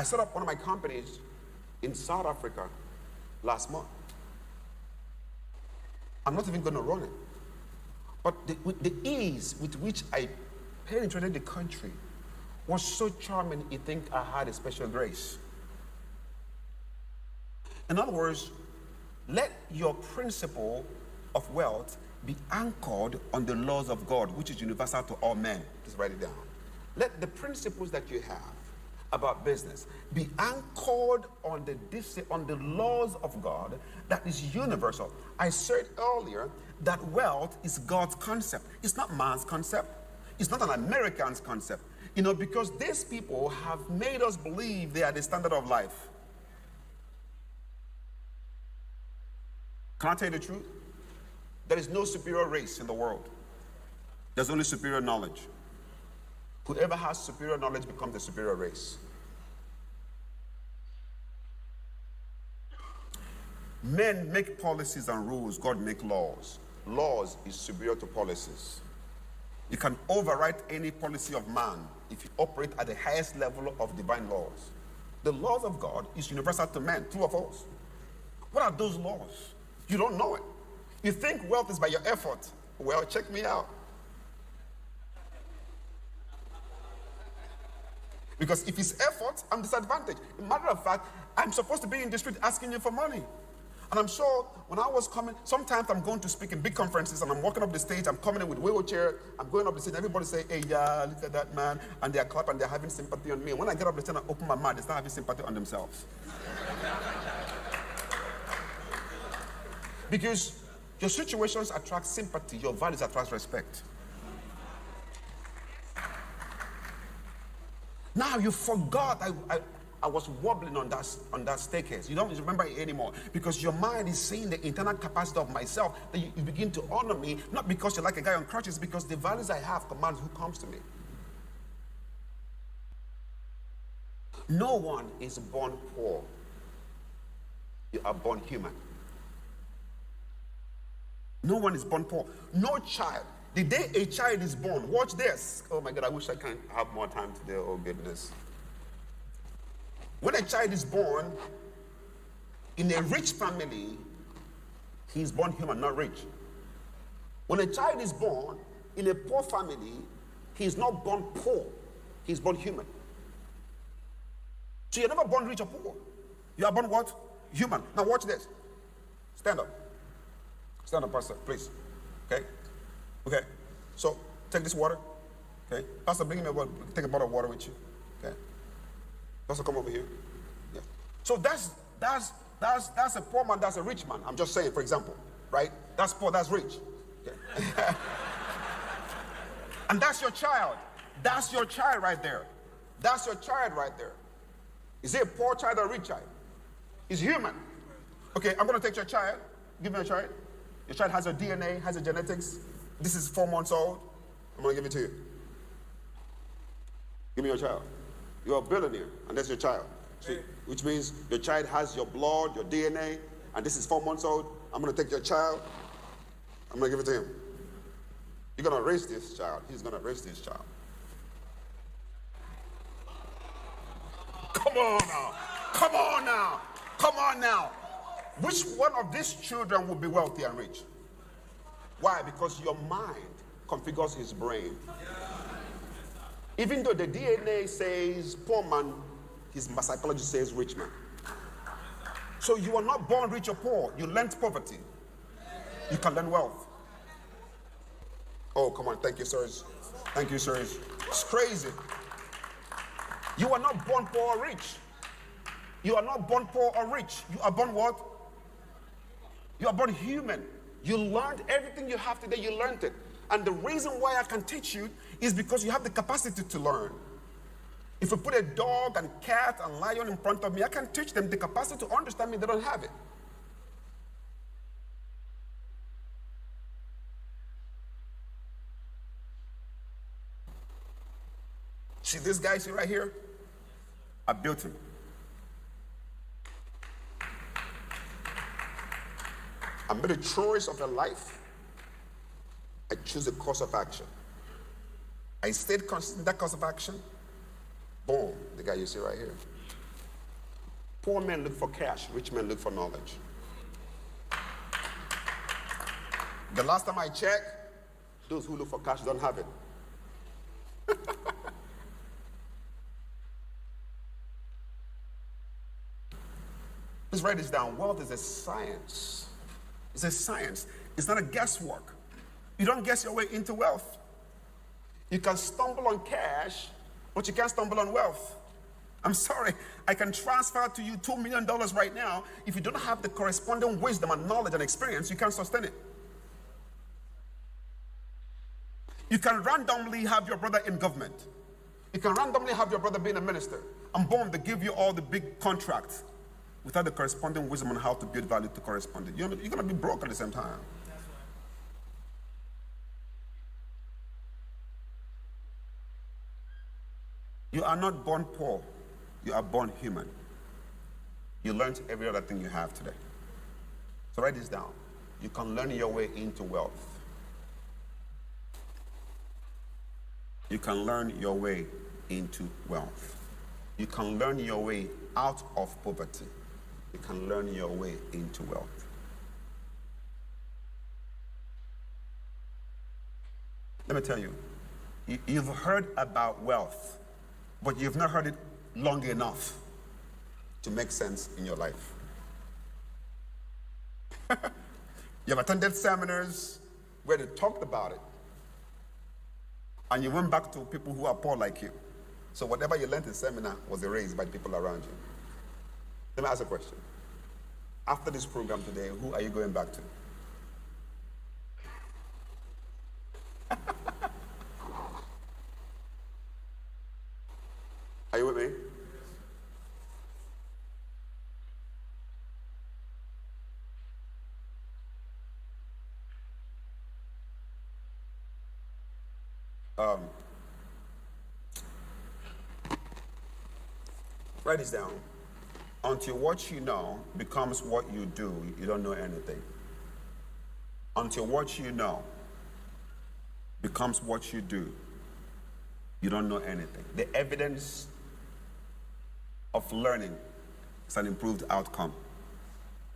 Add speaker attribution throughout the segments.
Speaker 1: I set up one of my companies in South Africa last month. I'm not even going to run it. But with the ease with which I penetrated the country was so charming, you think I had a special grace. In other words, let your principle of wealth be anchored on the laws of God, which is universal to all men. Just write it down. Let the principles that you have about business be anchored on the laws of God that is universal. I said earlier that wealth is God's concept. It's not man's concept. It's not an American's concept. You know, because these people have made us believe they are the standard of life. Can I tell you the truth? There is no superior race in the world. There's only superior knowledge. Whoever has superior knowledge becomes the superior race. Men make policies and rules, God make laws. Laws is superior to policies. You can overwrite any policy of man if you operate at the highest level of divine laws. The laws of God is universal to men, true of us. What are those laws? You don't know it. You think wealth is by your effort. Well, check me out. Because if it's effort, I'm disadvantaged. As a matter of fact, I'm supposed to be in the street asking you for money. And I'm sure when I was coming, sometimes I'm going to speak in big conferences and I'm walking up the stage, I'm coming in with a wheelchair, I'm going up the stage, everybody say, hey, yeah, look at that man, and they're clapping, they're having sympathy on me. When I get up the stage and open my mouth, they start having sympathy on themselves. Because your situations attract sympathy, your values attract respect. Now you forgot I was wobbling on that staircase. You don't remember it anymore because your mind is seeing the internal capacity of myself that you begin to honor me, not because you're like a guy on crutches, because the values I have commands who comes to me. No one is born poor. You are born human. No one is born poor. No child. The day a child is born, watch this. Oh my God, I wish I can have more time today. Oh goodness. When a child is born in a rich family, he's born human, not rich. When a child is born in a poor family, he's not born poor, he's born human. So you're never born rich or poor. You are born what? Human. Now watch this. Stand up. Stand up, Pastor, please. Okay? Okay. So take this water. Okay? Pastor, bring me a water. Take a bottle of water with you. Okay? Pastor, come over here. Yeah. So that's a poor man, that's a rich man. I'm just saying, for example, right? That's poor, that's rich. Okay. And that's your child. That's your child right there. That's your child right there. Is it a poor child or a rich child? He's human. Okay, I'm going to take your child. Give me your child. Your child has your DNA, has your genetics. This is 4 months old. I'm going to give it to you. Give me your child. You're a billionaire, and that's your child. So, which means your child has your blood, your DNA, and this is 4 months old. I'm going to take your child. I'm going to give it to him. You're going to raise this child. He's going to raise this child. Come on now. Come on now. Come on now. Which one of these children will be wealthy and rich? Why? Because your mind configures his brain. Even though the DNA says poor man, his psychology says rich man. So you are not born rich or poor. You learned poverty. You can learn wealth. Oh, come on. Thank you, sirs. Thank you, sirs. It's crazy. You are not born poor or rich. You are not born poor or rich. You are born what? You are born human. You learned everything you have today. You learned it. And the reason why I can teach you is because you have the capacity to learn. If you put a dog and cat and lion in front of me, I can teach them the capacity to understand me. They don't have it. See this guy, see right here? I built him. I made a choice of a life. I choose a course of action. I stayed consistent in that course of action. Boom, the guy you see right here. Poor men look for cash, rich men look for knowledge. The last time I checked, those who look for cash don't have it. Please write this down. Wealth is a science. It's a science. It's not a guesswork. You don't guess your way into wealth. You can stumble on cash, but you can't stumble on wealth. I'm sorry, I can transfer to you $2 million right now. If you don't have the corresponding wisdom and knowledge and experience, you can't sustain it. You can randomly have your brother in government. You can randomly have your brother being a minister. And boom, they give you all the big contracts without the corresponding wisdom on how to build value to correspond it. You're going to be broke at the same time. You are not born poor. You are born human. You learned every other thing you have today. So write this down. You can learn your way into wealth. You can learn your way into wealth. You can learn your way out of poverty. You can learn your way into wealth. Let me tell you, you've heard about wealth, but you've not heard it long enough to make sense in your life. You have attended seminars where they talked about it, and you went back to people who are poor like you. So whatever you learned in seminar was erased by the people around you. Let me ask a question. After this program today, who are you going back to? Are you with me? Write this down. Until what you know becomes what you do, you don't know anything. Until what you know becomes what you do, you don't know anything. The evidence of learning is an improved outcome.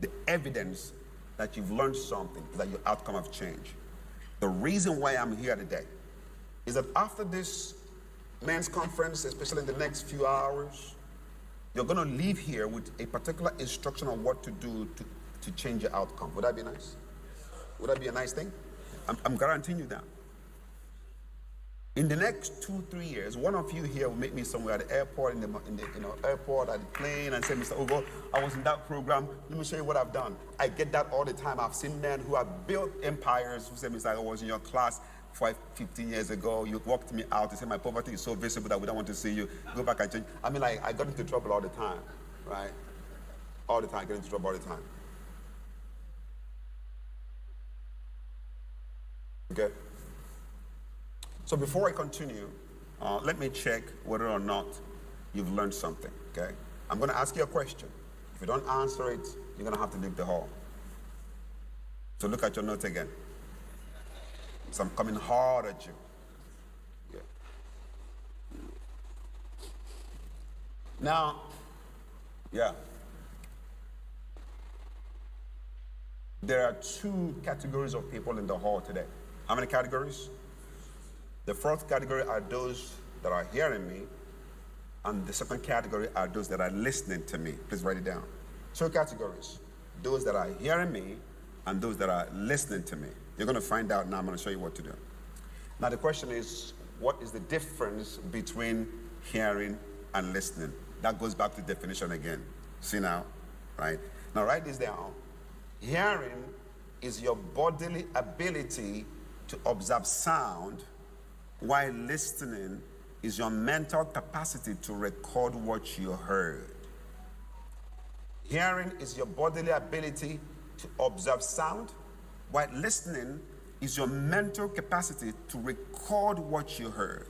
Speaker 1: The evidence that you've learned something is that your outcome have changed. The reason why I'm here today is that after this men's conference, especially in the next few hours, you're going to leave here with a particular instruction on what to do to change your outcome. Would that be nice? Would that be a nice thing? I'm guaranteeing you that. In the next 2-3 years, one of you here will meet me somewhere at the airport, in the airport, at the plane, and say, Mr. Ugo, I was in that program. Let me show you what I've done. I get that all the time. I've seen men who have built empires who say, Mr. I was in your class 15 years ago. You walked me out. You said my poverty is so visible that we don't want to see you. Go back and change. I mean, like, I got into trouble all the time, right? All the time. I get into trouble all the time. Okay? So before I continue, let me check whether or not you've learned something, okay? I'm going to ask you a question. If you don't answer it, you're going to have to leave the hall. So look at your notes again. So I'm coming hard at you. Yeah. Now, yeah. There are 2 categories of people in the hall today. How many categories? The first category are those that are hearing me, and the second category are those that are listening to me. Please write it down. 2 categories. Those that are hearing me and those that are listening to me. You're going to find out now. I'm going to show you what to do. Now the question is, what is the difference between hearing and listening? That goes back to definition again. See now, right? Now write this down. Hearing is your bodily ability to observe sound, while listening is your mental capacity to record what you heard. Hearing is your bodily ability to observe sound, while listening is your mental capacity to record what you heard.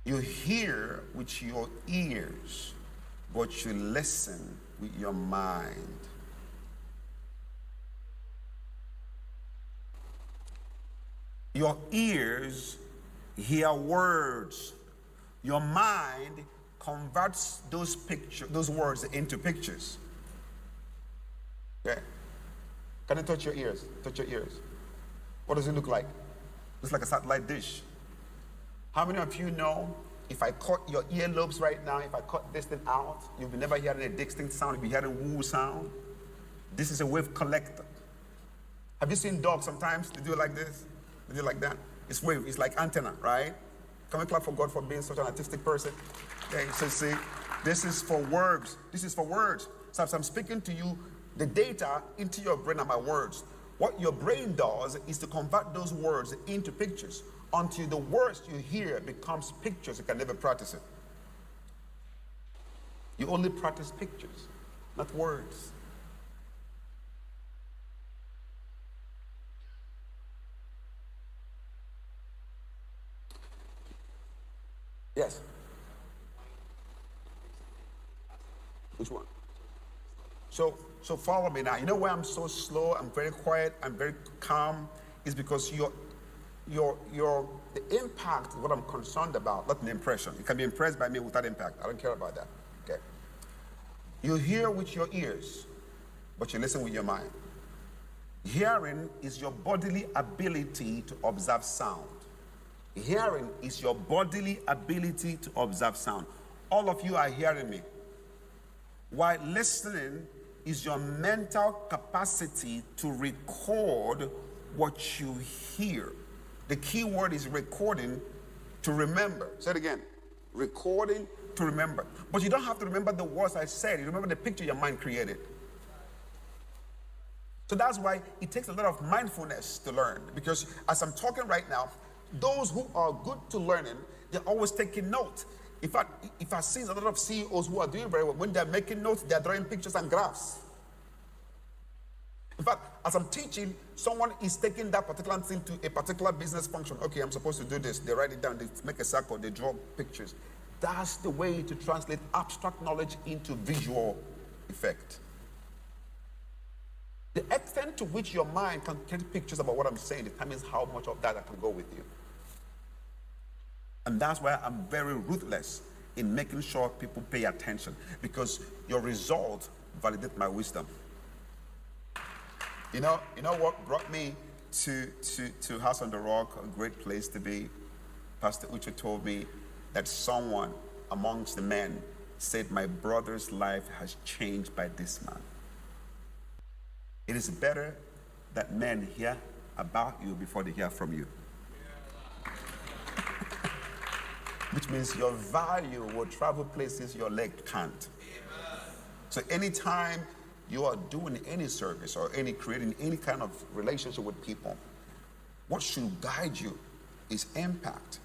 Speaker 1: You hear with your ears, but you listen with your mind. Your ears hear words. Your mind converts those words into pictures. Okay? Can you touch your ears? Touch your ears. What does it look like? It's like a satellite dish. How many of you know if I cut your earlobes right now, if I cut this thing out, you'll be never hearing a distinct sound, you'll be hearing woo sound? This is a wave collector. Have you seen dogs sometimes? They do it like this? They do it like that? It's wave, it's like antenna, right? Can we clap for God for being such an artistic person? Okay, so see, this is for words. This is for words. So as I'm speaking to you, the data into your brain are my words. What your brain does is to convert those words into pictures. Until the words you hear becomes pictures, you can never practice it. You only practice pictures, not words. Yes. Which one? So follow me now. You know why I'm so slow, I'm very quiet, I'm very calm? Is because the impact is what I'm concerned about, not an impression. You can be impressed by me without impact. I don't care about that. Okay. You hear with your ears, but you listen with your mind. Hearing is your bodily ability to observe sound. Hearing is your bodily ability to observe sound. All of you are hearing me. While listening is your mental capacity to record what you hear. The key word is recording to remember. Say it again. Recording to remember. But you don't have to remember the words I said. You remember the picture your mind created. So that's why it takes a lot of mindfulness to learn. Because as I'm talking right now, those who are good to learning, they're always taking note. If I see a lot of CEOs who are doing very well, when they're making notes, they're drawing pictures and graphs. In fact, as I'm teaching, someone is taking that particular thing to a particular business function. Okay, I'm supposed to do this. They write it down, they make a circle, they draw pictures. That's the way to translate abstract knowledge into visual effect. The extent to which your mind can take pictures about what I'm saying determines how much of that I can go with you. And that's why I'm very ruthless in making sure people pay attention, because your results validate my wisdom. You know what brought me to House on the Rock, a great place to be? Pastor Uche told me that someone amongst the men said, my brother's life has changed by this man. It is better that men hear about you before they hear from you. Which means your value will travel places your leg can't. So anytime you are doing any service or creating any kind of relationship with people, what should guide you is impact.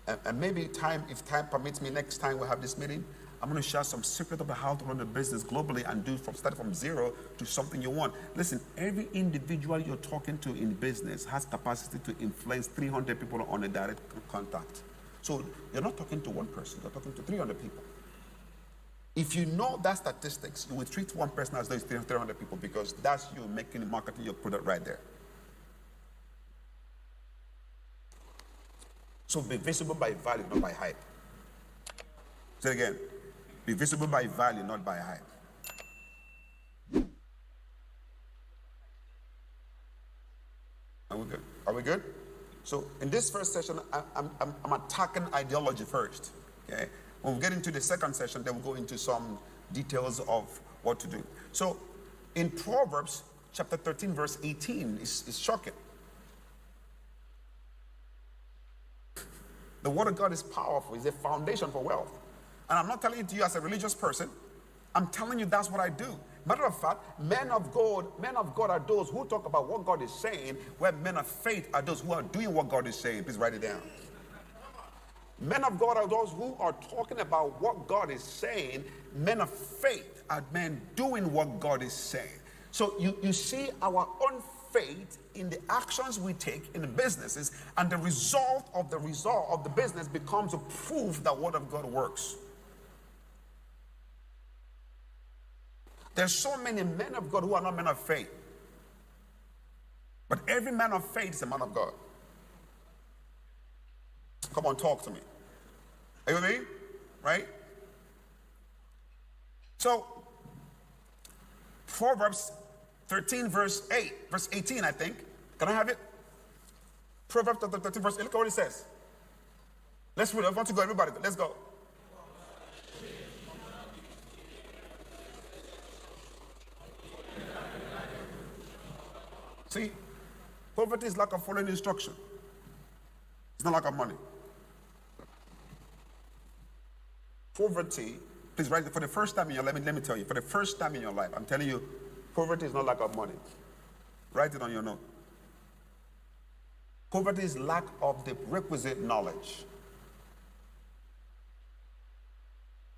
Speaker 1: And maybe if time permits me, next time we have this meeting, I'm going to share some secret about how to run a business globally and start from zero to something you want. Listen, every individual you're talking to in business has capacity to influence 300 people on a direct contact. So you're not talking to one person, you're talking to 300 people. If you know that statistics, you will treat one person as though it's 300 people, because that's you marketing your product right there. So be visible by value, not by hype. Say it again. Be visible by value, not by hype. Are we good? Are we good? So in this first session, I'm attacking ideology first. Okay? When we get into the second session, then we'll go into some details of what to do. So in Proverbs chapter 13, verse 18, is shocking. The word of God is powerful. It's a foundation for wealth. And I'm not telling it to you as a religious person. I'm telling you that's what I do. Matter of fact, men of God are those who talk about what God is saying, where men of faith are those who are doing what God is saying. Please write it down. Men of God are those who are talking about what God is saying. Men of faith are men doing what God is saying. So you see our own faith in the actions we take in the businesses, and the result of the business becomes a proof that word of God works. There's so many men of God who are not men of faith. But every man of faith is a man of God. Come on, talk to me. Are you with me? Right? So, Proverbs 13, verse 18, I think. Can I have it? Proverbs 13, verse 8. Look at what it says. Let's read it. I want to go, everybody. Let's go. See, poverty is lack of following instruction. It's not lack of money. Poverty, please write it for the first time in your life. Let me tell you, for the first time in your life, I'm telling you, poverty is not lack of money. Write it on your note. Poverty is lack of the requisite knowledge.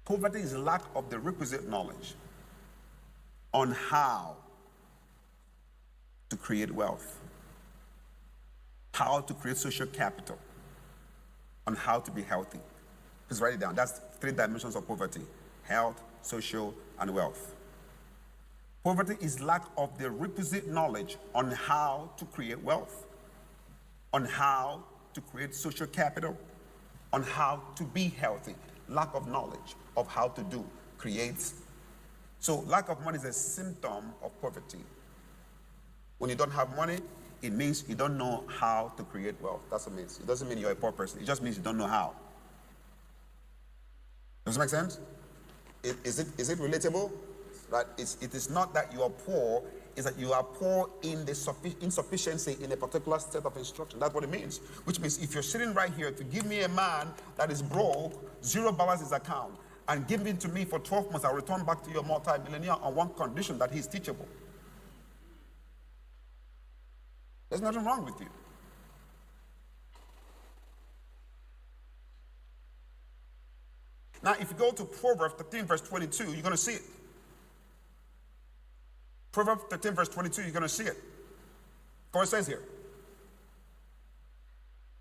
Speaker 1: Poverty is lack of the requisite knowledge on how to create wealth, how to create social capital, on how to be healthy. Please write it down. That's 3 dimensions of poverty: health, social, and wealth. Poverty is lack of the requisite knowledge on how to create wealth, on how to create social capital, on how to be healthy. Lack of knowledge of how to do creates. So lack of money is a symptom of poverty. When you don't have money, it means you don't know how to create wealth. That's what it means. It doesn't mean you're a poor person. It just means you don't know how. Does it make sense? Is it relatable? Right? It is not that you are poor, it's that you are poor in the insufficiency in a particular set of instruction. That's what it means. Which means if you're sitting right here to give me a man that is broke, zero balance his account, and give it to me for 12 months, I'll return back to you a multi-millionaire on one condition, that he's teachable. There's nothing wrong with you. Now, if you go to Proverbs 13, verse 22, you're going to see it. Proverbs 13, verse 22, you're going to see it. What it says here.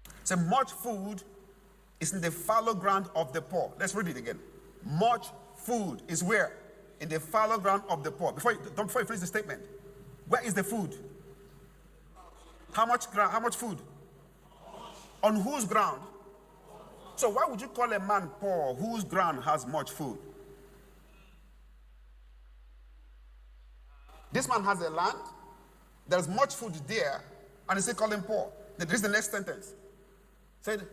Speaker 1: It says, much food is in the fallow ground of the poor. Let's read it again. Much food is where? In the fallow ground of the poor. Before you finish the statement, where is the food? How much ground? How much food? On whose ground? So why would you call a man poor whose ground has much food? This man has a land, there's much food there, and they call him poor. This is the next sentence. Said,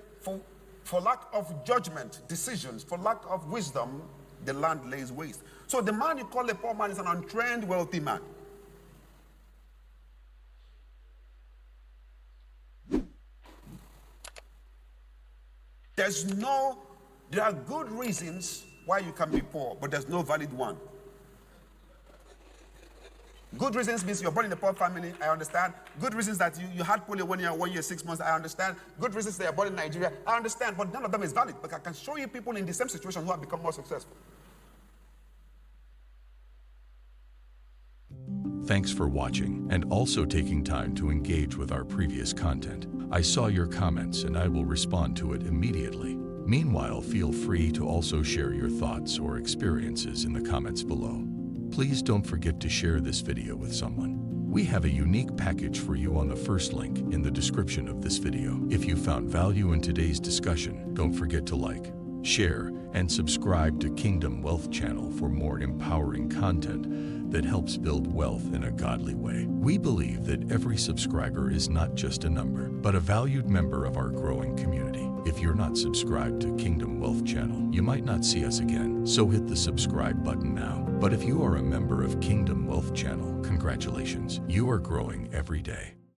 Speaker 1: for lack of judgment, decisions, for lack of wisdom, the land lays waste. So the man you call a poor man is an untrained, wealthy man. There are good reasons why you can be poor, but there's no valid one. Good reasons means you're born in a poor family, I understand. Good reasons that you had polio 1 year, 6 months, I understand. Good reasons that you're born in Nigeria, I understand, but none of them is valid. But I can show you people in the same situation who have become more successful.
Speaker 2: Thanks for watching and also taking time to engage with our previous content. I saw your comments and I will respond to it immediately. Meanwhile, feel free to also share your thoughts or experiences in the comments below. Please don't forget to share this video with someone. We have a unique package for you on the first link in the description of this video. If you found value in today's discussion, don't forget to like, share, and subscribe to Kingdom Wealth Channel for more empowering content that helps build wealth in a godly way. We believe that every subscriber is not just a number, but a valued member of our growing community. If you're not subscribed to Kingdom Wealth Channel, you might not see us again, so hit the subscribe button now. But if you are a member of Kingdom Wealth Channel, congratulations, you are growing every day.